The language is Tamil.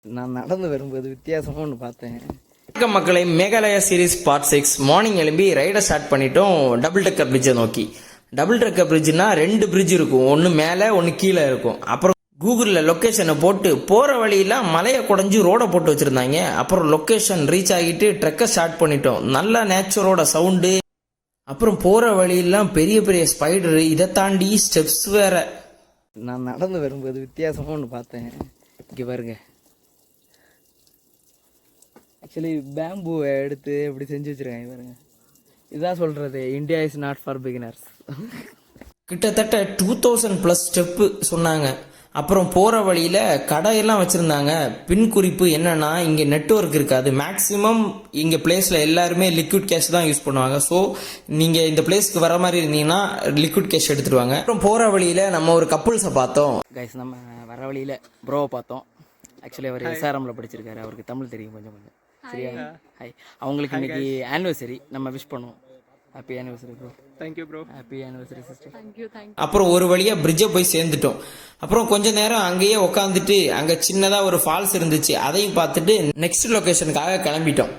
நான் நடந்து வரும்போது வித்தியாசமாக ஒன்று பார்த்தேன். வணக்கம் மக்களை, மேகாலயா சீரிஸ் பார்ட் 6 மார்னிங் எழும்பி ரைடை ஸ்டார்ட் பண்ணிட்டோம் டபுள் டெக்கர் பிரிட்ஜை நோக்கி. டபுள் டெக்கர் பிரிட்ஜ்னா 2 பிரிட்ஜ் இருக்கும், ஒன்று மேலே ஒன்று கீழே இருக்கும். அப்புறம் கூகுளில் லொக்கேஷனை போட்டு போகிற வழியெல்லாம் மலையை குடஞ்சி ரோடை போட்டு வச்சுருந்தாங்க. அப்புறம் லொக்கேஷன் ரீச் ஆகிட்டு ட்ரெக்கை ஸ்டார்ட் பண்ணிட்டோம். நல்ல நேச்சரோட சவுண்டு. அப்புறம் போகிற வழியெல்லாம் பெரிய பெரிய ஸ்பைடரு, இதை தாண்டி ஸ்டெப்ஸ் வேற. நான் நடந்து வரும்போது வித்தியாசமாக ஒன்று பார்த்தேன். இங்கே பாருங்க, ஆக்சுவலி பேம்பூவை எடுத்து இப்படி செஞ்சு வச்சுருக்காங்க பாருங்க. இதுதான் சொல்கிறது, India is not for beginners. கிட்டத்தட்ட 2000+ ஸ்டெப்பு சொன்னாங்க. அப்புறம் போகிற வழியில் கடையெல்லாம் வச்சுருந்தாங்க. பின் குறிப்பு என்னன்னா, இங்கே நெட்வொர்க் இருக்காது. மேக்ஸிமம் இங்கே பிளேஸில் எல்லாருமே லிக்விட் கேஷ் தான் யூஸ் பண்ணுவாங்க. ஸோ நீங்கள் இந்த பிளேஸ்க்கு வர மாதிரி இருந்தீங்கன்னா லிக்விட் கேஷ் எடுத்துடுவாங்க. அப்புறம் போகிற வழியில் நம்ம ஒரு கப்புள்ஸை பார்த்தோம். கைஸ், நம்ம வர வழியில் ப்ரோவை பார்த்தோம். ஆக்சுவலி அவர் எஸ்ஆர்எம்ல படிச்சிருக்காரு, அவருக்கு தமிழ் தெரியும் கொஞ்சம் கொஞ்சம். சரியா? ஹாய். அவங்களுக்கு இன்னைக்கு ஆனிவர்சரி, நம்ம விஷ் பண்ணுவோம். Happy anniversary bro. Thank you bro. Happy anniversary sister. Thank you. அப்புறம் ஒரு வழியா பிரிட்ஜை போய் சேர்ந்துட்டோம். அப்புறம் கொஞ்ச நேரம் அங்கேயே உட்காந்துட்டு அங்கே சின்னதாக ஒரு ஃபால்ஸ் இருந்துச்சு, அதையும் பார்த்துட்டு நெக்ஸ்ட் லொக்கேஷனுக்காக கிளம்பிட்டோம்.